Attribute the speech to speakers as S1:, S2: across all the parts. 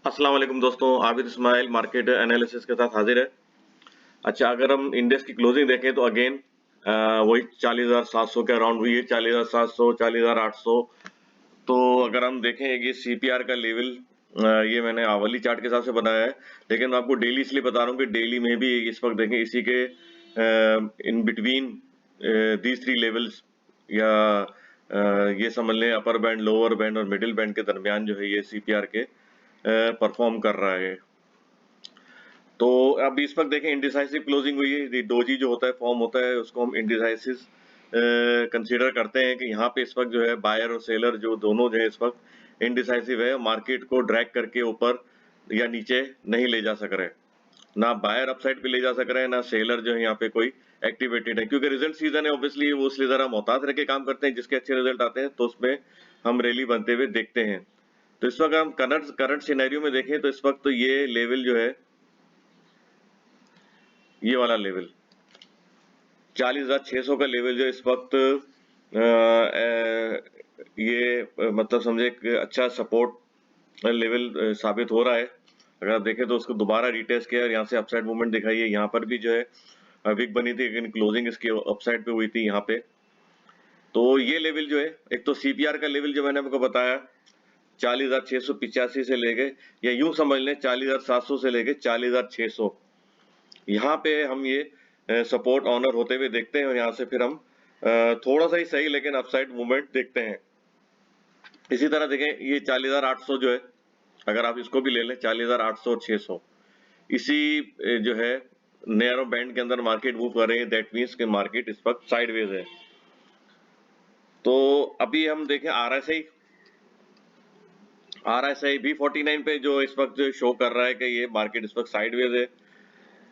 S1: अस्सलाम वालेकुम दोस्तों, आबिद इस्माइल मार्केट एनालिसिस के साथ हाजिर है। अच्छा, अगर हम इंडेक्स की क्लोजिंग देखें तो अगेन वही 40,700 के अराउंड हुई है, 40,700, 40,800। तो अगर हम देखें ये सीपीआर का लेवल, ये मैंने आवली चार्ट के हिसाब से बनाया है, लेकिन मैं आपको डेली इसलिए बता रहा हूँ कि डेली में भी इस वक्त देखें इसी के in between these three levels, या ये समझ लें अपर बैंड, लोअर बैंड और मिडिल बैंड के दरमियान जो है ये सीपीआर के परफॉर्म कर रहा है। तो अब इस वक्त देखें इंडिसाइसिव क्लोजिंग हुई है। डोजी जो होता है फॉर्म होता है उसको हम इंडिसाइसिव कंसीडर करते हैं कि यहाँ पे इस वक्त जो है बायर और सेलर जो दोनों जो है इस वक्त इंडिसाइसिव है, मार्केट को ड्रैग करके ऊपर या नीचे नहीं ले जा सक रहे। ना बायर अपसाइड पे ले जा सक रहे हैं, ना सेलर जो है यहाँ पे कोई एक्टिवेटेड है, क्योंकि रिजल्ट सीजन है। ऑब्वियसली वो इसलिए जरा मोहतात रह के काम करते हैं, जिसके अच्छे रिजल्ट आते हैं तो उसमें हम रैली बनते हुए देखते हैं। तो इस वक्त हम करंट सिनेरियो में देखें तो इस वक्त तो ये लेवल जो है, ये वाला लेवल 40,600 का लेवल जो इस वक्त मतलब समझे एक अच्छा सपोर्ट लेवल साबित हो रहा है। अगर आप देखें तो उसको दोबारा रिटेस्ट किया और यहाँ से अपसाइड मूवमेंट दिखाई है। यहाँ पर भी जो है विक बनी थी, लेकिन क्लोजिंग इसकी अपसाइड पे हुई थी यहाँ पे। तो ये लेवल जो है, एक तो सीपीआर का लेवल जो मैंने आपको बताया 40,685 से लेके, या यूं समझ लें 40,700 से लेके 40,600, यहाँ पे हम ये सपोर्ट ऑनर होते हुए देखते हैं। और यहाँ से फिर हम थोड़ा सा ही सही लेकिन अपसाइड मूवमेंट देखते हैं। इसी तरह देखें ये 40,800 जो है, अगर आप इसको भी ले लें 40,800 और 600, इसी जो है नैरो बैंड के अंदर मार्केट मूव कर रही है। दैट मीन्स कि मार्केट इस वक्त साइडवेज है। तो अभी हम देखें आरएसआई भी 49 पे जो इस वक्त शो कर रहा है कि ये मार्केट इस वक्त साइडवेज है।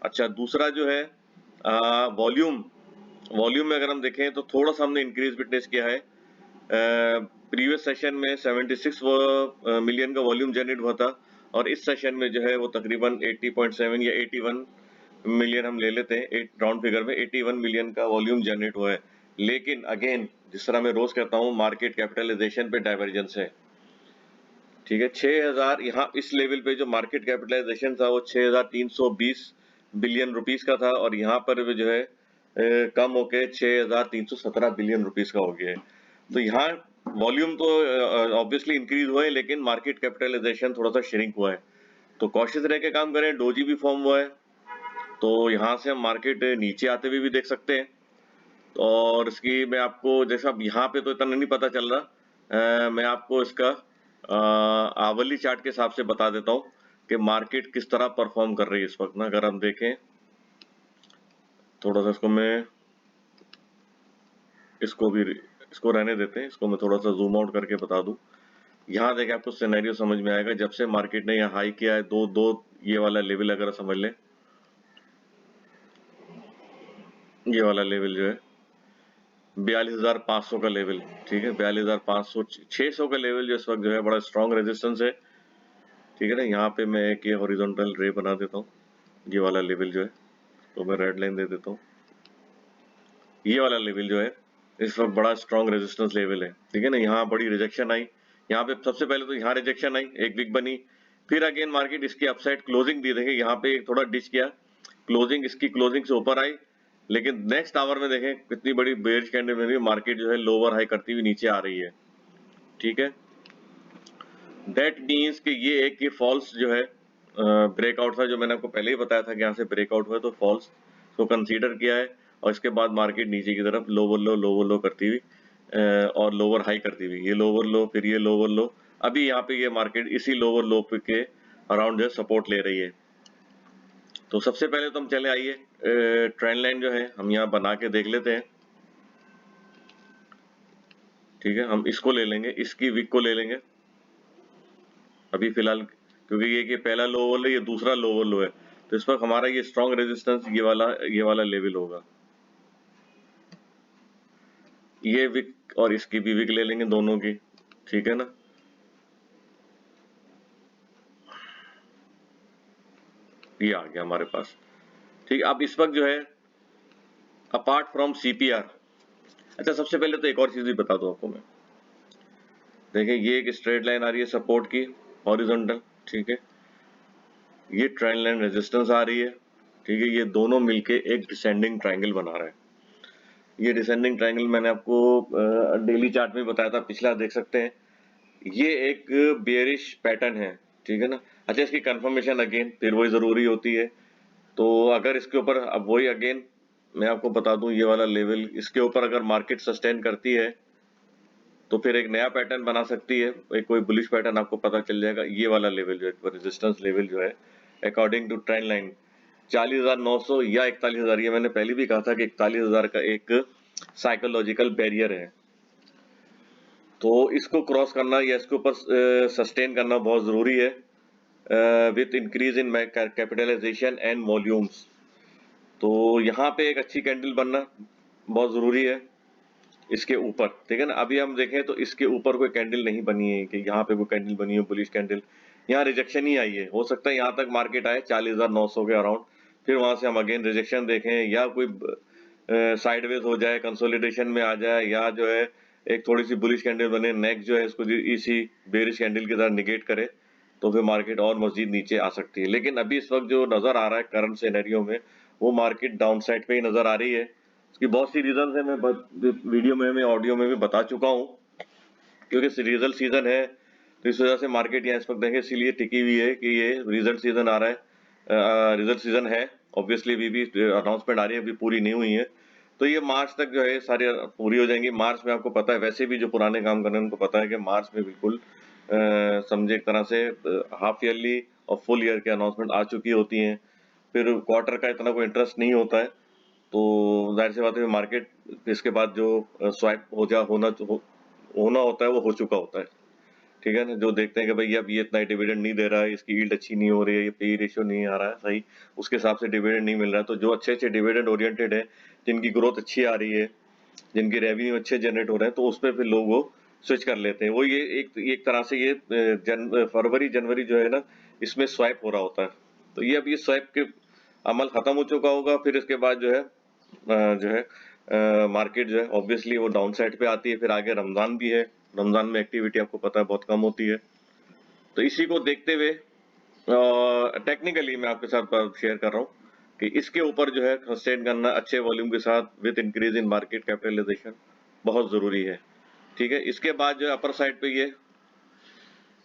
S1: अच्छा, दूसरा जो है वॉल्यूम वॉल्यूम में अगर हम देखें तो थोड़ा सा हमने इंक्रीज विटनेस किया है। प्रीवियस सेशन में 76 मिलियन का वॉल्यूम जनरेट हुआ था, और इस सेशन में जो है वो तकरीबन 80.7 या 81 मिलियन हम ले लेते हैं, एक राउंड फिगर में 81 मिलियन का वॉल्यूम जनरेट हुआ है। लेकिन अगेन जिस तरह मैं रोज कहता हूँ, मार्केट कैपिटलाइजेशन पे डाइवर्जेंस है। ठीक है, 6000 यहाँ इस लेवल पे जो मार्केट कैपिटलाइजेशन था वो 6320 बिलियन रुपीस का था, और यहाँ पर भी जो है कम होके 6317 बिलियन रुपीस का हो गया है। तो यहाँ वॉल्यूम तो ऑब्वियसली इंक्रीज हुआ है, लेकिन मार्केट कैपिटलाइजेशन थोड़ा सा श्रिंक हुआ है। तो कॉशियस रह के काम करें। डोजी भी फॉर्म हुआ है, तो यहाँ से हम मार्केट नीचे आते हुए भी देख सकते हैं। और इसकी मैं आपको, जैसा अब यहाँ पे तो इतना नहीं पता चल रहा, मैं आपको इसका आवली चार्ट के हिसाब से बता देता हूँ कि मार्केट किस तरह परफॉर्म कर रही है इस वक्त ना। अगर हम देखें थोड़ा सा, इसको रहने देते हैं, इसको मैं थोड़ा सा जूम आउट करके बता दूं। यहाँ देखें आपको सिनेरियो समझ में आएगा। जब से मार्केट ने यहाँ हाई किया है, दो दो ये वाला लेवल अगर समझ लें, ये वाला लेवल जो है 42,500 का लेवल, ठीक है, 42,500, 600 का लेवल जो इस वक्त जो है बड़ा स्ट्रॉन्ग रेजिस्टेंस है। ठीक है ना, यहाँ पे मैं एक ये हॉरिजॉन्टल रे बना देता हूँ, ये वाला लेवल जो है, तो मैं रेड लाइन दे देता हूँ। ये वाला लेवल जो है इस वक्त बड़ा स्ट्रॉन्ग रेजिस्टेंस लेवल है। ठीक है ना, यहाँ बड़ी रिजेक्शन आई, यहाँ पे सबसे पहले तो यहाँ रिजेक्शन आई, एक वीक बनी, फिर अगेन मार्केट इसकी अपसाइड क्लोजिंग दी, देखें यहाँ पे थोड़ा डिच किया, क्लोजिंग इसकी क्लोजिंग से ऊपर आई, लेकिन नेक्स्ट आवर में देखें कितनी बड़ी बेयरिश कैंडल में भी मार्केट जो है लोअर हाई करती हुई नीचे आ रही है। ठीक है, दैट मीन्स कि ये एक ये फॉल्स जो है ब्रेकआउट था, जो मैंने आपको पहले ही बताया था कि यहाँ से ब्रेकआउट हुआ, तो फॉल्स को कंसीडर किया है। और इसके बाद मार्केट नीचे की तरफ लोवर लो करती हुई और लोअर हाई करती हुई, ये लोअर लो, फिर ये लोअर लो, अभी यहाँ पे ये मार्केट इसी लोअर लो के अराउंड जो है सपोर्ट ले रही है। तो सबसे पहले तो हम चले आइए ट्रेंड लाइन जो है हम यहाँ बना के देख लेते हैं। ठीक है, हम इसको ले लेंगे, इसकी वीक को ले लेंगे अभी फिलहाल, क्योंकि ये पहला लोअर लो, ये दूसरा लोअर लो है, तो इस पर हमारा ये स्ट्रॉन्ग रेजिस्टेंस ये वाला लेवल होगा। ये विक और इसकी भी विक ले लेंगे दोनों की। ठीक है ना, ये आ गया हमारे पास। ठीक, अब इस वक्त जो है अपार्ट फ्रॉम सीपीआर, अच्छा सबसे पहले तो एक और चीज भी बता दूं आपको मैं। देखिए ये एक स्ट्रेट लाइन आ रही है सपोर्ट की, हॉरिजॉन्टल, ठीक है, ये ट्रेंड लाइन रेजिस्टेंस आ रही है, ठीक है। ये दोनों मिलके एक डिसेंडिंग ट्रायंगल बना रहा है। ये डिसेंडिंग ट्रायंगल मैंने आपको डेली चार्ट में बताया था, पिछला देख सकते हैं। ये एक बेयरिश पैटर्न है, ठीक है ना। अच्छा, इसकी कंफर्मेशन अगेन फिर वही जरूरी होती है। तो अगर इसके ऊपर, अब वही अगेन मैं आपको बता दूं, ये वाला लेवल इसके ऊपर अगर मार्केट सस्टेन करती है तो फिर एक नया पैटर्न बना सकती है, एक कोई बुलिश पैटर्न आपको पता चल जाएगा। ये वाला लेवल जो है रेजिस्टेंस लेवल जो है अकॉर्डिंग टू ट्रेंड लाइन 40,900 या 41,000, ये मैंने पहले भी कहा था कि 41,000 का एक साइकोलॉजिकल बैरियर है। तो इसको क्रॉस करना या इसके ऊपर सस्टेन करना बहुत जरूरी है with increase in capitalisation and volumes. तो यहाँ पे एक अच्छी कैंडल बनना बहुत जरूरी है इसके ऊपर, ठीक है ना। अभी हम देखें तो इसके ऊपर कोई कैंडल नहीं बनी है कि यहाँ पे कोई कैंडल बनी हो बुलिश कैंडल, यहाँ रिजेक्शन ही आई है। हो सकता है यहाँ तक मार्केट आए 40,900 के अराउंड, फिर वहां से हम अगेन रिजेक्शन देखें या कोई साइडवेज हो जाए, कंसोलिडेशन में आ जाए, या जो है एक थोड़ी सी बुलिश कैंडल बने, नेक्स्ट जो है इसको इसी बेरिश कैंडल की तरह निगेट करे, तो फिर मार्केट और मजीद नीचे आ सकती है। लेकिन अभी इस वक्त जो नजर आ रहा है करंट सिनेरियो में, वो मार्केट डाउन साइड पे ही नजर आ रही है। इसकी बहुत सी रीजन है, मैं वीडियो में, मैं ऑडियो में भी बता चुका हूँ। क्योंकि रिजल्ट सीजन है तो इस वजह से मार्केट यहाँ इस वक्त देखें इसीलिए टिकी हुई है कि ये रिजल्ट सीजन आ रहा है, रिजल्ट सीजन है। ऑब्वियसली अभी भी अनाउंसमेंट आ रही है, अभी पूरी नहीं हुई है। तो ये मार्च तक जो है सारी पूरी हो जाएंगी। मार्च में आपको पता है, वैसे भी जो पुराने काम कर रहे हैं उनको पता है कि मार्च में बिल्कुल समझे एक तरह से हाफ ईयरली और फुल ईयर के अनाउंसमेंट आ चुकी होती हैं। फिर क्वार्टर का इतना कोई इंटरेस्ट नहीं होता है, तो जाहिर सी बात है मार्केट इसके बाद जो स्वाइप होना होता है वो हो चुका होता है, ठीक है ना। जो देखते हैं कि भाई अब ये इतना डिविडेंड नहीं दे रहा है, इसकी यील्ड अच्छी नहीं हो रही है, ये पी रेशियो नहीं आ रहा है सही, उसके हिसाब से डिविडेंड नहीं मिल रहा है। तो जो अच्छे अच्छे डिविडेंड ओरिएंटेड है, जिनकी ग्रोथ अच्छी आ रही है, जिनके रेवेन्यू अच्छे जनरेट हो रहे हैं, तो उस पर फिर लोग वो स्विच कर लेते हैं। वो ये एक तरह से ये फरवरी जनवरी जो है ना, इसमें स्वाइप हो रहा होता है। तो ये अब ये स्वाइप के अमल खत्म हो चुका होगा। फिर इसके बाद जो है मार्केट जो है ऑब्वियसली वो डाउन साइड पे आती है। फिर आगे रमजान भी है, रमजान में एक्टिविटी आपको पता है बहुत कम होती है। तो इसी को देखते हुए टेक्निकली मैं आपके साथ शेयर कर रहा हूँ कि इसके ऊपर जो है सस्टेन करना अच्छे वॉल्यूम के साथ with increase in market capitalisation बहुत जरूरी है, ठीक है। इसके बाद जो अपर साइड पे ये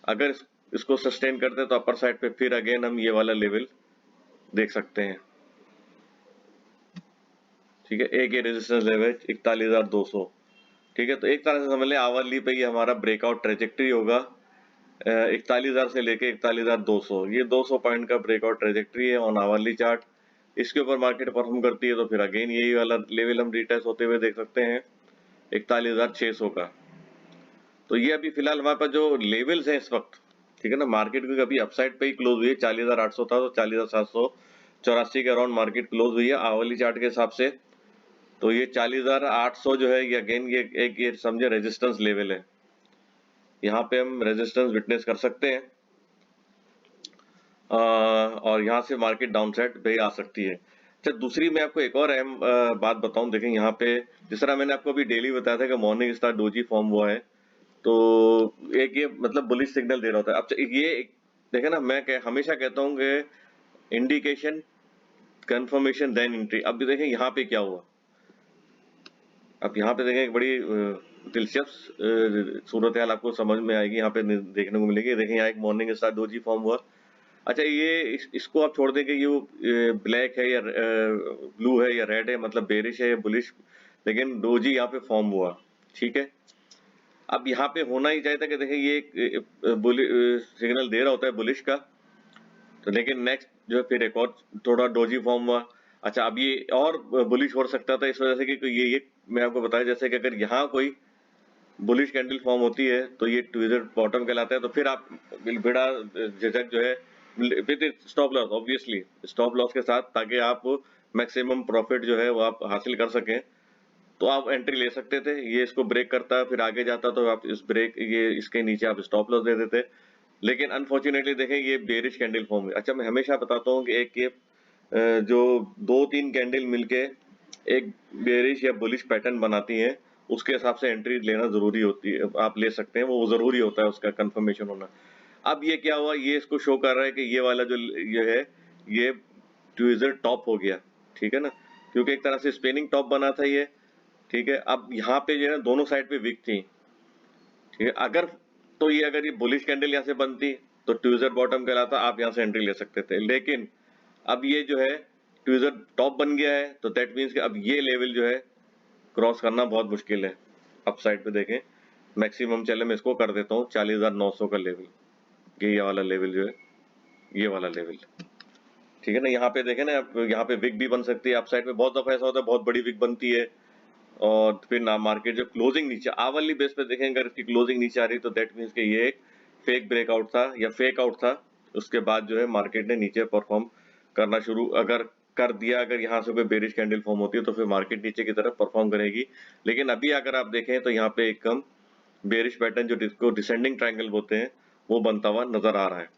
S1: अगर इसको सस्टेन करते हैं तो अपर साइड पे फिर अगेन हम ये वाला लेवल देख सकते हैं, ठीक है। एक ये रेजिस्टेंस लेवल 41,200, ठीक है। तो एक तरह से समझ लें आवरली पे ये हमारा ब्रेकआउट ट्रेजेक्ट्री होगा 41,000 से लेके 41,200, ये 200 पॉइंट का ब्रेकआउट ट्रेजेक्ट्री है ऑन आवरली चार्ट। इसके ऊपर मार्केट परफॉर्म करती है तो फिर अगेन यही वाला लेवल हम रिटेस्ट होते हुए देख सकते हैं 41,600 का। तो ये अभी फिलहाल हमारे पास जो लेवल्स हैं इस वक्त, ठीक है ना। मार्केट की अभी अपसाइड पे ही क्लोज हुई है, 40,800 था तो 40,784 के अराउंड मार्केट क्लोज हुई है आवरली चार्ट के हिसाब से। तो ये 40,800 जो है ये अगेन ये समझे रेजिस्टेंस लेवल है, यहाँ पे हम रेजिस्टेंस विटनेस कर सकते हैं और यहाँ से मार्केट डाउन साइड पे आ सकती है। अच्छा, दूसरी मैं आपको एक और अहम बात बताऊं, देखें यहाँ पे जिस तरह मैंने आपको अभी डेली बताया था कि मॉर्निंग स्टार डोजी फॉर्म हुआ है, तो एक ये मतलब बुलिश सिग्नल दे रहा होता है। अब ये देखें ना, हमेशा कहता हूँ कि इंडिकेशन कंफर्मेशन देन एंट्री। अब भी देखें यहाँ पे क्या हुआ। अब यहाँ पे देखें एक बड़ी दिलचस्प सूरत हाल आपको समझ में आएगी, यहाँ पे देखने को मिलेगी। देखें यहाँ एक मॉर्निंग स्टार डोजी फॉर्म हुआ। अच्छा, ये इसको आप छोड़ दें कि ये ब्लैक है या ब्लू है या रेड है, मतलब बेरिश है या बुलिश, लेकिन डोजी यहाँ पे फॉर्म हुआ, ठीक है। अब यहाँ पे होना ही चाहिए था कि देखिए ये सिग्नल दे रहा होता है बुलिश का, तो लेकिन नेक्स्ट जो है फिर एक और थोड़ा डोजी फॉर्म हुआ। अच्छा, अब ये और बुलिश हो सकता था इस वजह से कि ये मैं आपको बताया जैसे कि अगर यहाँ कोई बुलिश कैंडल फॉर्म होती है तो ये ट्विजर बॉटम कहलाता है। तो फिर आप बिना झिझक जो है with stop loss, obviously stop loss के साथ, ताकि आप मैक्सिमम प्रॉफिट जो है वो आप हासिल कर सकें, तो आप एंट्री ले सकते थे। ये इसको ब्रेक करता है फिर आगे जाता तो आप इस ब्रेक ये इसके नीचे आप स्टॉप लॉस दे देते। लेकिन अनफॉर्चुनेटली देखें ये बेरिश कैंडल फॉर्म हुई। अच्छा, मैं हमेशा बताता हूँ कि एक ये जो 2-3 कैंडल मिलके एक बेरिश या बुलिश पैटर्न बनाती हैं, उसके हिसाब से एंट्री लेना जरूरी होती है, आप ले सकते हैं, वो जरूरी होता है उसका कंफर्मेशन होना। अब ये क्या हुआ, ये इसको शो कर रहा है कि ये वाला जो ये है ये ट्वीजर टॉप हो गया, ठीक है ना, क्योंकि एक तरह से स्पिनिंग टॉप बना था ये, ठीक है। अब यहाँ पे जो है दोनों साइड पे विक थी, ठीक है। अगर तो ये अगर ये बुलिश कैंडल यहाँ से बनती तो ट्वीजर बॉटम कहलाता, आप यहाँ से एंट्री ले सकते थे, लेकिन अब ये जो है ट्वीजर टॉप बन गया है, तो दैट मीन्स कि अब ये लेवल जो है क्रॉस करना बहुत मुश्किल है। अप साइड पे देखें, मैक्सिमम चले मैं इसको कर देता हूँ 40,900 का लेवल, ये वाला लेवल जो है, ये वाला लेवल, ठीक है ना। यहाँ पे देखें ना, यहाँ पे विक भी बन सकती है, अप साइड पे बहुत दफा ऐसा होता है बहुत बड़ी विक बनती है, और फिर ना मार्केट जब क्लोजिंग नीचे आवली बेस पे देखेंगे, अगर इसकी क्लोजिंग नीचे आ रही तो दैट मीन्स कि ये एक फेक ब्रेकआउट था या फेक आउट था। उसके बाद जो है मार्केट ने नीचे परफॉर्म करना शुरू अगर कर दिया, अगर यहाँ से कोई बेरिश कैंडल फॉर्म होती है तो फिर मार्केट नीचे की तरफ परफॉर्म करेगी। लेकिन अभी अगर आप देखें तो यहाँ पे एक कम बेरिश पैटर्न जो जिसको डिसेंडिंग ट्रायंगल बोलते हैं वो बनता हुआ नजर आ रहा है।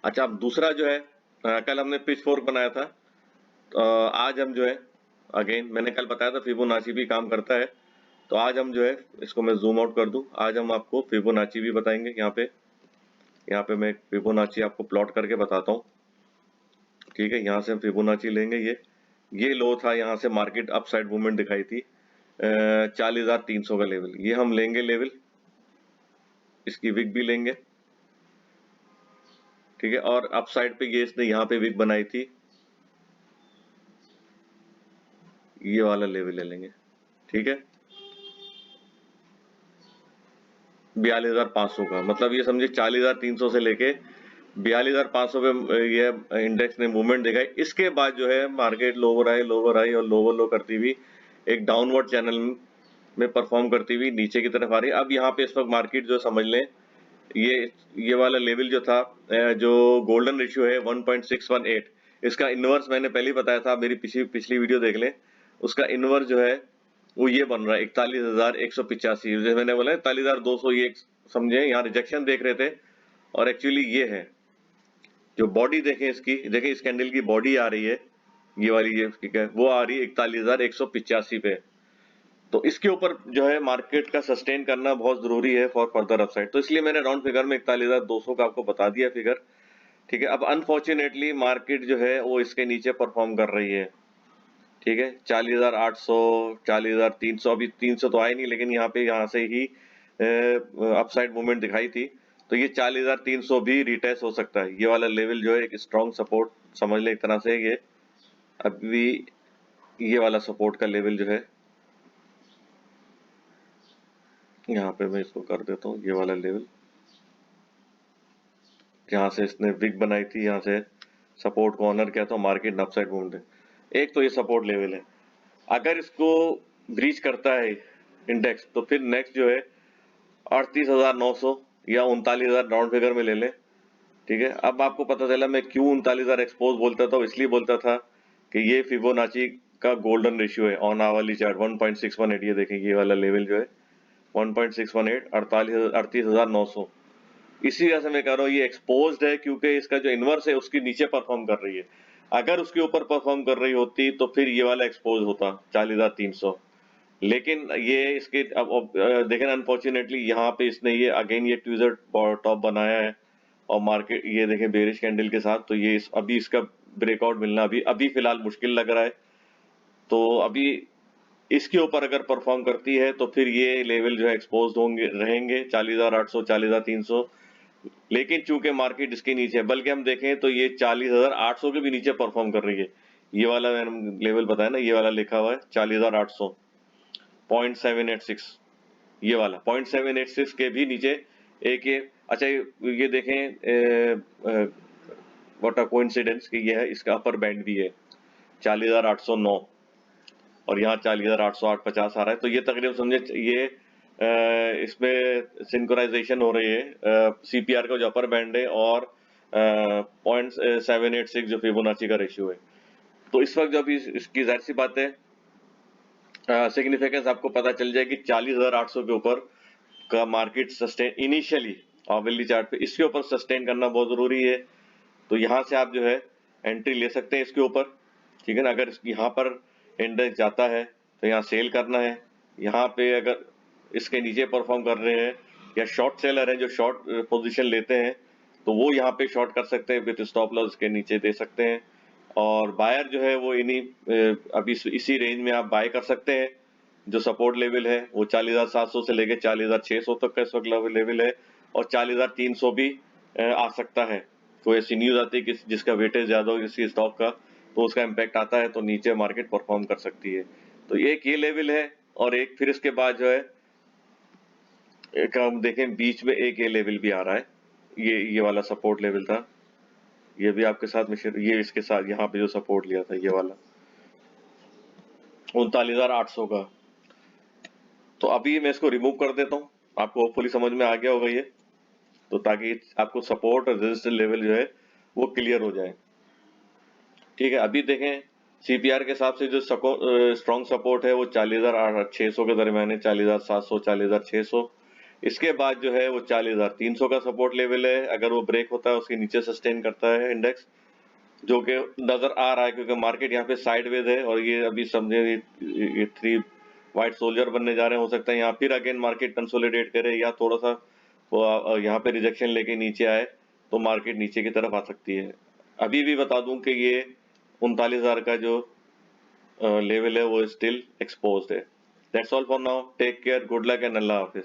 S1: अच्छा, अब दूसरा जो है कल हमने पिच फोर्क बनाया था, आज हम जो है अगेन मैंने कल बताया था फिबोनाची भी काम करता है, तो आज हम जो है इसको मैं जूम आउट कर दूं, आज हम आपको फिबोनाची भी बताएंगे। यहाँ पे मैं फिबोनाची आपको प्लॉट करके बताता हूँ, ठीक है। यहाँ से हम फिबोनाची लेंगे, ये लो था, यहाँ से मार्केट अप साइड मूवमेंट दिखाई थी 40,300 का लेवल, ये हम लेंगे लेवल, इसकी विक भी लेंगे, ठीक है। और अप साइड पे ये इसने यहाँ पे विक बनाई थी, ये वाला लेवल ले लेंगे, ठीक है। 42,500 का, मतलब ये समझे 40,300 से लेके 42,500 पे ये इंडेक्स ने मूवमेंट दिखाई। इसके बाद जो है मार्केट लोअर आई और लोअर लो करती हुई एक डाउनवर्ड चैनल में परफॉर्म करती हुई नीचे की तरफ आ रही है। अब यहाँ पे इस वक्त मार्केट जो समझ लें, ये वाला लेवल जो था, जो गोल्डन रेशियो है 1.618, इसका इनवर्स मैंने पहले ही बताया था, मेरी पिछली वीडियो देख लें, उसका इनवर्स जो है वो ये बन रहा है 41,185। जैसे मैंने बोला 41,200, ये समझे यहाँ रिजेक्शन देख रहे थे, और एक्चुअली ये है जो बॉडी देखें इसकी, देखें इस कैंडल की बॉडी आ रही है, ये वाली ये ठीक है, वो आ रही है 41,185 पे। तो इसके ऊपर जो है मार्केट का सस्टेन करना बहुत जरूरी है फॉर फर्दर अपसाइड, तो इसलिए मैंने राउंड फिगर में 41,200 का आपको बता दिया फिगर, ठीक है। अब अनफॉर्चुनेटली मार्केट जो है वो इसके नीचे परफॉर्म कर रही है, ठीक है। 40,800, 40,300, अभी 300 तो आए नहीं, लेकिन यहाँ से ही अपसाइड मूवमेंट दिखाई थी, तो ये 40,300 भी रिटेस्ट हो सकता है। ये वाला लेवल जो है एक स्ट्रॉन्ग सपोर्ट समझ ले एक तरह से, ये अभी ये वाला सपोर्ट का लेवल जो है, यहाँ पे मैं इसको कर देता हूँ, ये वाला लेवल जहाँ से इसने विक बनाई थी, यहाँ से सपोर्ट को ऑनर किया था, मार्केट ने अपसाइड मूवमेंट, एक तो ये सपोर्ट लेवल है। अगर इसको ब्रीच करता है इंडेक्स तो फिर नेक्स्ट जो है 38,900 या 39,000 राउंड फिगर में ले लें, ठीक है। अब आपको पता चला मैं क्यों 39,000 एक्सपोज बोलता था, इसलिए बोलता था कि ये फिबोनाची का गोल्डन रेशियो है ऑन आवरली चार्ट 1.618, ये देखें ये वाला लेवल जो है 1.618, 38,900, इसी वजह से मैं कह रहा हूँ ये एक्सपोज्ड है, क्योंकि इसका जो इनवर्स है उसके नीचे परफॉर्म कर रही है। अगर उसके ऊपर परफॉर्म कर रही होती तो फिर ये वाला एक्सपोज होता 40,300, लेकिन ये इसके अब देखें अनफॉर्चुनेटली यहाँ पे इसने ये अगेन ये ट्वीजर टॉप बनाया है, और मार्केट ये देखें बेरिश कैंडल के साथ, तो ये अभी इसका ब्रेकआउट मिलना अभी फिलहाल मुश्किल लग रहा है। तो अभी इसके ऊपर अगर परफॉर्म करती है तो फिर ये लेवल जो है एक्सपोज होंगे रहेंगे 40,800, 40,300, लेकिन चूंकि मार्केट इसके नीचे है, बल्कि हम देखें तो ये 40,800 के भी नीचे परफॉर्म कर रही है। ये वाला मैंने लेवल बताया ना, ये वाला लिखा हुआ है 40,800, 0.786, ये वाला 0.786 के भी नीचे एक ये, अच्छा ये देखें व्हाट अ कोइंसिडेंस कि ये है, इसका अपर बैंड भी है 40,809 और यहाँ 40,808-50 आ रहा है, तो ये तकरीबन समझे ये इसमें सिंक्रोनाइजेशन हो रही है सीपीआर का जो अपर बैंड है और 0.786 जो फिबोनाची का रेशियो है। तो इस वक्त जब इसकी जाहिर सी बात है सिग्निफिकेंस आपको पता चल जाएगी 40,800 के ऊपर का market sustain initially hourly chart पे इसके ऊपर सस्टेन करना बहुत जरूरी है। तो यहाँ से आप जो है एंट्री ले सकते हैं इसके ऊपर, ठीक है ना। अगर यहाँ पर इंडेक्स जाता है तो यहाँ सेल करना है, यहाँ पे अगर इसके नीचे परफॉर्म कर रहे हैं या शॉर्ट सेलर है जो शॉर्ट पोजीशन लेते हैं तो वो यहाँ पे शॉर्ट कर सकते हैं, विद स्टॉप लॉस के नीचे दे सकते हैं। और बायर जो है वो अभी इसी रेंज में आप बाय कर सकते हैं। जो सपोर्ट लेवल है वो 40,700 से लेके 40,600 तक का इस वक्त लेवल है, और 40,300 भी आ सकता है। कोई ऐसी न्यूज आती है कि जिसका वेटेज ज्यादा हो किसी स्टॉक का, तो उसका इम्पैक्ट आता है, तो नीचे मार्केट परफॉर्म कर सकती है। तो एक ये लेवल है, और एक फिर इसके बाद जो है एक हम देखें बीच में एक ये लेवल भी आ रहा है, ये वाला सपोर्ट लेवल था, ये भी आपके साथ में ये इसके साथ यहाँ पे जो सपोर्ट लिया था ये वाला 39,800 का। तो अभी मैं इसको रिमूव कर देता हूँ, आपको होपफुली समझ में आ गया होगा ये, तो ताकि आपको सपोर्ट और रेजिस्टेंस लेवल जो है वो क्लियर हो जाए। ठीक है, अभी देखें सीपीआर के हिसाब से जो स्ट्रॉन्ग सपोर्ट है वो 40,600 के दरमियान है, 40,700, 40,600। इसके बाद जो है वो 40,300 का सपोर्ट लेवल है, अगर वो ब्रेक होता है उसके नीचे सस्टेन करता है इंडेक्स, जो कि नजर आ रहा है क्योंकि मार्केट यहाँ पे साइडवेज है, और ये अभी समझे ये 3 व्हाइट सोल्जर बनने जा रहे हैं। हो सकता है यहाँ फिर अगेन मार्केट कंसोलिडेट करे या थोड़ा सा वो यहाँ पे रिजेक्शन लेके नीचे आए, तो मार्केट नीचे की तरफ आ सकती है। अभी भी बता दूं कि ये 39,000 का जो लेवल है वो स्टिल एक्सपोज्ड है। That's all for now, take care, good luck and अल्लाह हाफिज।